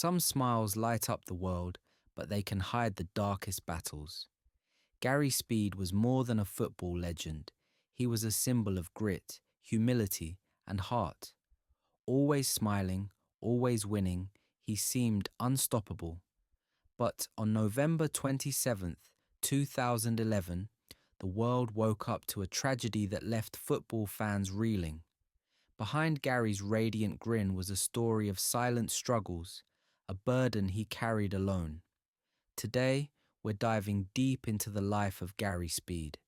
Some smiles light up the world, but they can hide the darkest battles. Gary Speed was more than a football legend. He was a symbol of grit, humility, and heart. Always smiling, always winning, he seemed unstoppable. But on November 27th, 2011, the world woke up to a tragedy that left football fans reeling. Behind Gary's radiant grin was a story of silent struggles, a burden he carried alone. Today, we're diving deep into the life of Gary Speed,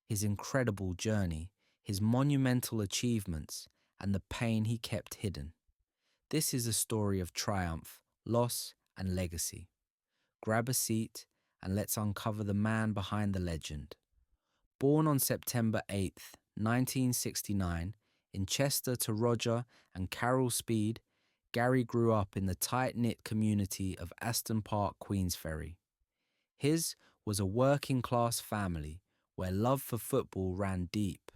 his incredible journey, his monumental achievements, and the pain he kept hidden. This is a story of triumph, loss, and legacy. Grab a seat and let's uncover the man behind the legend. Born on September 8th, 1969, in Chester to Roger and Carol Speed, Gary grew up in the tight-knit community of Aston Park, Queensferry. His was a working-class family where love for football ran deep.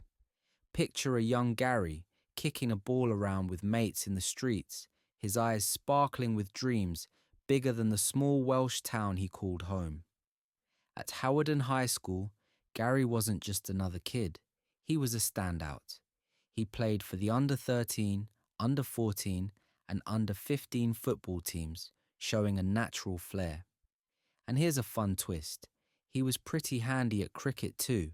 Picture a young Gary kicking a ball around with mates in the streets, his eyes sparkling with dreams bigger than the small Welsh town he called home. At Hawarden High School, Gary wasn't just another kid. He was a standout. He played for the under-13, under-14, and under-15 football teams, showing a natural flair. And here's a fun twist. He was pretty handy at cricket too,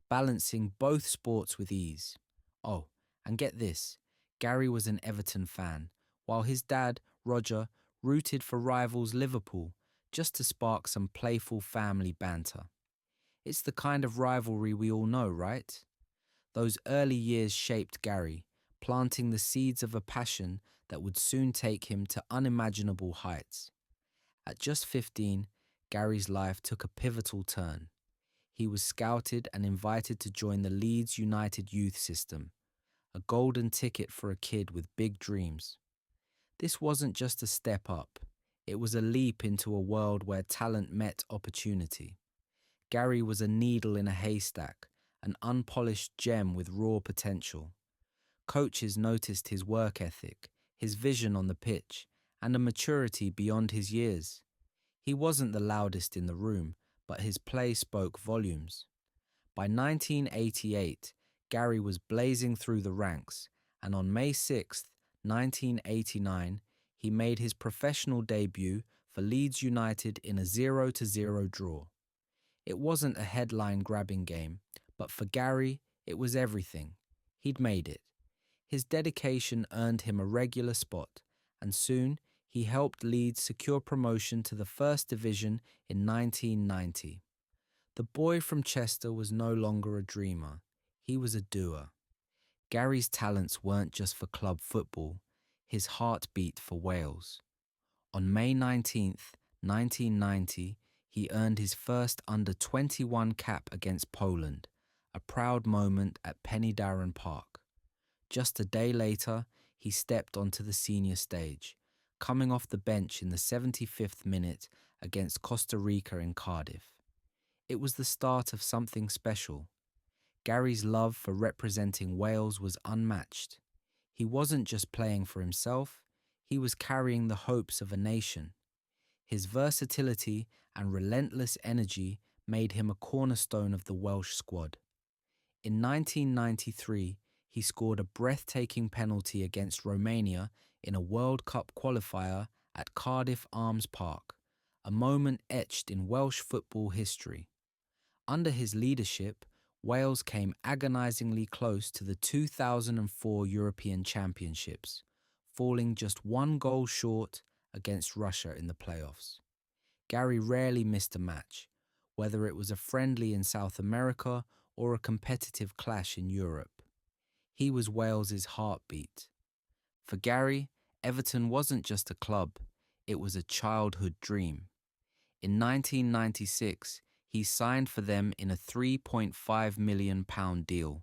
balancing both sports with ease. Oh, and get this, Gary was an Everton fan, while his dad, Roger, rooted for rivals Liverpool, just to spark some playful family banter. It's the kind of rivalry we all know, right? Those early years shaped Gary, planting the seeds of a passion that would soon take him to unimaginable heights. At just 15, Gary's life took a pivotal turn. He was scouted and invited to join the Leeds United youth system, a golden ticket for a kid with big dreams. This wasn't just a step up, it was a leap into a world where talent met opportunity. Gary was a needle in a haystack, an unpolished gem with raw potential. Coaches noticed his work ethic, his vision on the pitch, and a maturity beyond his years. He wasn't the loudest in the room, but his play spoke volumes. By 1988, Gary was blazing through the ranks, and on May 6th, 1989, he made his professional debut for Leeds United in a 0-0 draw. It wasn't a headline-grabbing game, but for Gary, it was everything. He'd made it. His dedication earned him a regular spot, and soon he helped Leeds secure promotion to the First Division in 1990. The boy from Chester was no longer a dreamer. He was a doer. Gary's talents weren't just for club football. His heart beat for Wales. On May 19th, 1990, he earned his first under-21 cap against Poland, a proud moment at Penydarren Park. Just a day later, he stepped onto the senior stage, coming off the bench in the 75th minute against Costa Rica in Cardiff. It was the start of something special. Gary's love for representing Wales was unmatched. He wasn't just playing for himself, he was carrying the hopes of a nation. His versatility and relentless energy made him a cornerstone of the Welsh squad. In 1993, he scored a breathtaking penalty against Romania in a World Cup qualifier at Cardiff Arms Park, a moment etched in Welsh football history. Under his leadership, Wales came agonisingly close to the 2004 European Championships, falling just one goal short against Russia in the playoffs. Gary rarely missed a match, whether it was a friendly in South America or a competitive clash in Europe. He was Wales's heartbeat. For Gary, Everton wasn't just a club, it was a childhood dream. In 1996, he signed for them in a £3.5 million deal,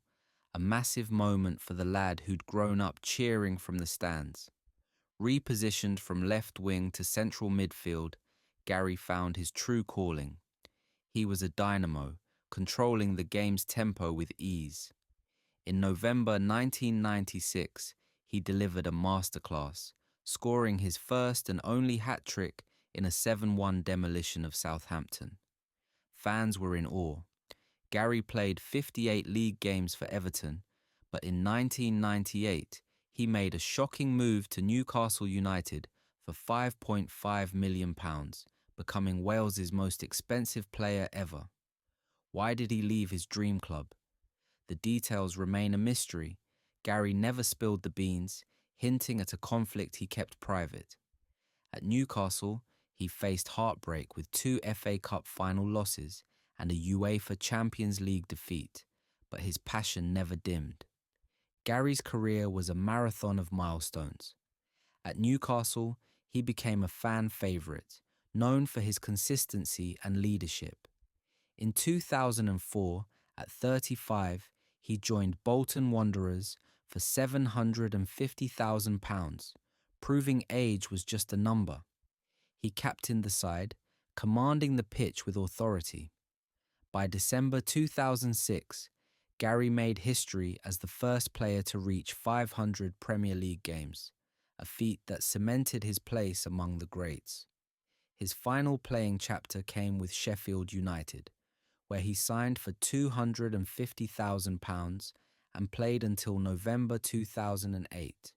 a massive moment for the lad who'd grown up cheering from the stands. Repositioned from left wing to central midfield, Gary found his true calling. He was a dynamo, controlling the game's tempo with ease. In November 1996, he delivered a masterclass, scoring his first and only hat-trick in a 7-1 demolition of Southampton. Fans were in awe. Gary played 58 league games for Everton, but in 1998, he made a shocking move to Newcastle United for £5.5 million, becoming Wales's most expensive player ever. Why did he leave his dream club? The details remain a mystery. Gary never spilled the beans, hinting at a conflict he kept private. At Newcastle, he faced heartbreak with 2 FA Cup final losses and a UEFA Champions League defeat, but his passion never dimmed. Gary's career was a marathon of milestones. At Newcastle, he became a fan favourite, known for his consistency and leadership. In 2004, at 35, he joined Bolton Wanderers for £750,000, proving age was just a number. He captained the side, commanding the pitch with authority. By December 2006, Gary made history as the first player to reach 500 Premier League games, a feat that cemented his place among the greats. His final playing chapter came with Sheffield United, where he signed for £250,000 and played until November 2008.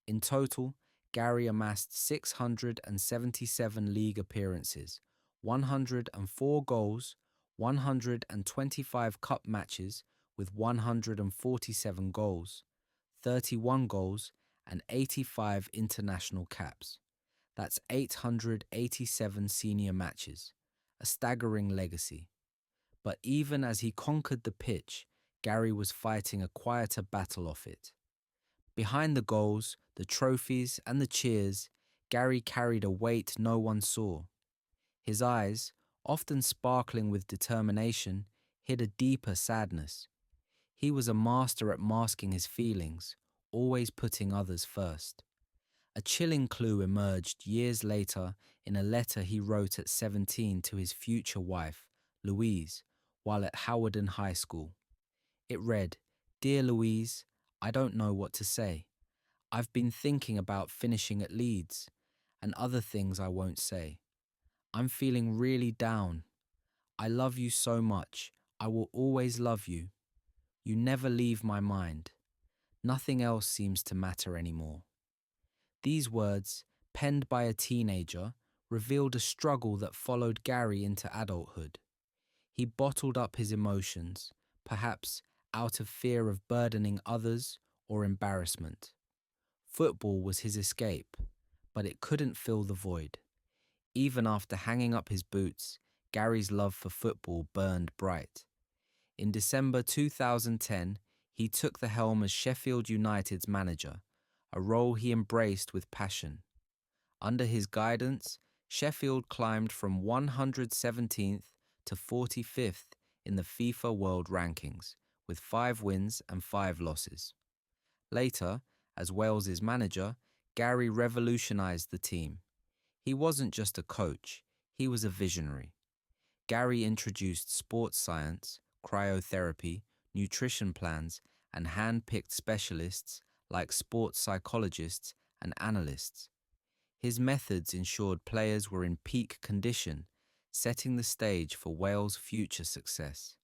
In total, Gary amassed 677 league appearances, 104 goals, 125 cup matches with 147 goals, 31 goals, and 85 international caps. That's 887 senior matches, a staggering legacy. But even as he conquered the pitch, Gary was fighting a quieter battle off it. Behind the goals, the trophies, and the cheers, Gary carried a weight no one saw. His eyes, often sparkling with determination, hid a deeper sadness. He was a master at masking his feelings, always putting others first. A chilling clue emerged years later in a letter he wrote at 17 to his future wife, Louise, while at Hawarden High School. It read, "Dear Louise, I don't know what to say. I've been thinking about finishing at Leeds, and other things I won't say. I'm feeling really down. I love you so much. I will always love you. You never leave my mind. Nothing else seems to matter anymore." These words, penned by a teenager, revealed a struggle that followed Gary into adulthood. He bottled up his emotions, perhaps out of fear of burdening others or embarrassment. Football was his escape, but it couldn't fill the void. Even after hanging up his boots, Gary's love for football burned bright. In December 2010, he took the helm as Sheffield United's manager, a role he embraced with passion. Under his guidance, Sheffield climbed from 117th to 45th in the FIFA World Rankings, with 5 wins and 5 losses. Later, as Wales's manager, Gary revolutionised the team. He wasn't just a coach, he was a visionary. Gary introduced sports science, cryotherapy, nutrition plans, and hand-picked specialists like sports psychologists and analysts. His methods ensured players were in peak condition, setting the stage for Wales' future success.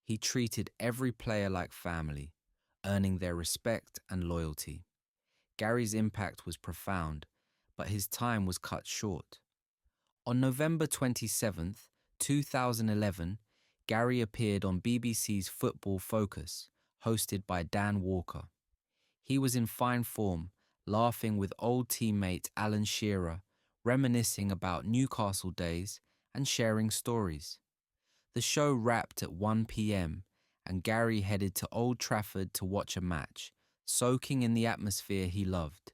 He treated every player like family, earning their respect and loyalty. Gary's impact was profound, but his time was cut short. On November 27th, 2011, Gary appeared on BBC's Football Focus, hosted by Dan Walker. He was in fine form, laughing with old teammate Alan Shearer, reminiscing about Newcastle days and sharing stories. The show wrapped at 1 p.m, and Gary headed to Old Trafford to watch a match, soaking in the atmosphere he loved.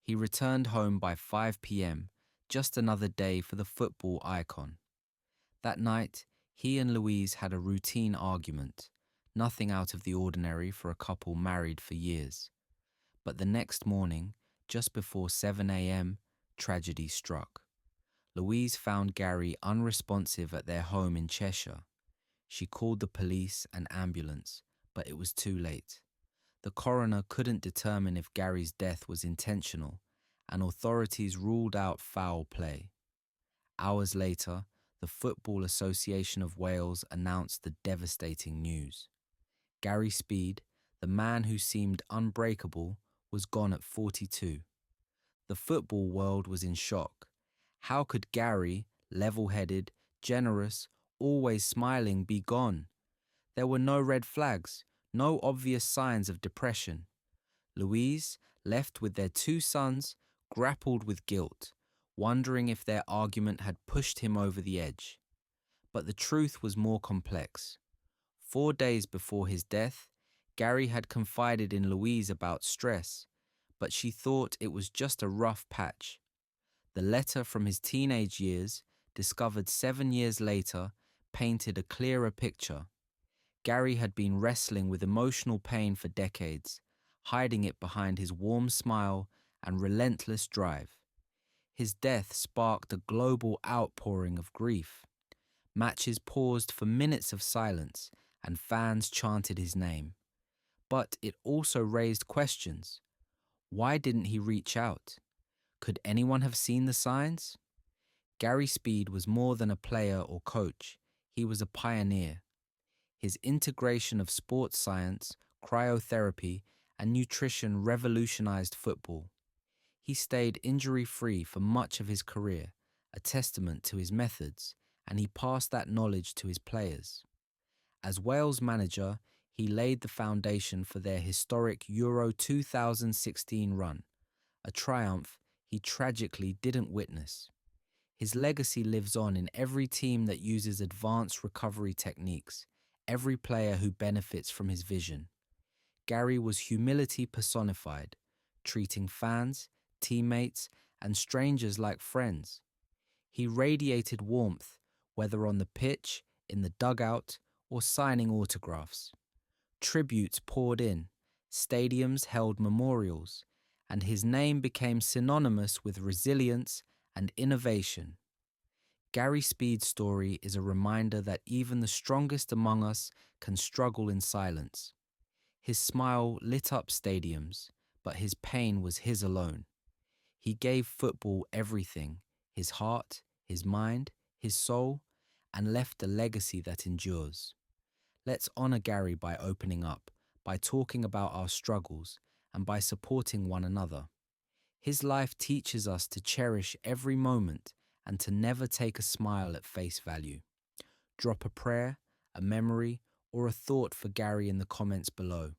He returned home by 5 p.m, just another day for the football icon. That night, he and Louise had a routine argument, nothing out of the ordinary for a couple married for years. But the next morning, just before 7 a.m, tragedy struck. Louise found Gary unresponsive at their home in Cheshire. She called the police and ambulance, but it was too late. The coroner couldn't determine if Gary's death was intentional, and authorities ruled out foul play. Hours later, the Football Association of Wales announced the devastating news. Gary Speed, the man who seemed unbreakable, was gone at 42. The football world was in shock. How could Gary, level-headed, generous, always smiling, be gone? There were no red flags, no obvious signs of depression. Louise, left with their two sons, grappled with guilt, wondering if their argument had pushed him over the edge. But the truth was more complex. 4 days before his death, Gary had confided in Louise about stress, but she thought it was just a rough patch. The letter from his teenage years, discovered 7 years later, painted a clearer picture. Gary had been wrestling with emotional pain for decades, hiding it behind his warm smile and relentless drive. His death sparked a global outpouring of grief. Matches paused for minutes of silence, and fans chanted his name. But it also raised questions. Why didn't he reach out? Could anyone have seen the signs? Gary Speed was more than a player or coach. He was a pioneer. His integration of sports science, cryotherapy, and nutrition revolutionized football. He stayed injury-free for much of his career, a testament to his methods, and he passed that knowledge to his players. As Wales manager, he laid the foundation for their historic Euro 2016 run, a triumph he tragically didn't witness. His legacy lives on in every team that uses advanced recovery techniques, every player who benefits from his vision. Gary was humility personified, treating fans, teammates, and strangers like friends. He radiated warmth, whether on the pitch, in the dugout, or signing autographs. Tributes poured in, stadiums held memorials, and his name became synonymous with resilience and innovation. Gary Speed's story is a reminder that even the strongest among us can struggle in silence. His smile lit up stadiums, but his pain was his alone. He gave football everything, his heart, his mind, his soul, and left a legacy that endures. Let's honor Gary by opening up, by talking about our struggles, and by supporting one another. His life teaches us to cherish every moment and to never take a smile at face value. Drop a prayer, a memory, or a thought for Gary in the comments below.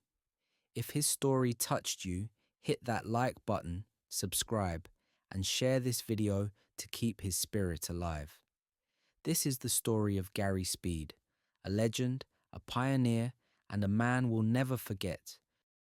If his story touched you, hit that like button, subscribe, and share this video to keep his spirit alive. This is the story of Gary Speed, a legend, a pioneer, and a man we'll never forget.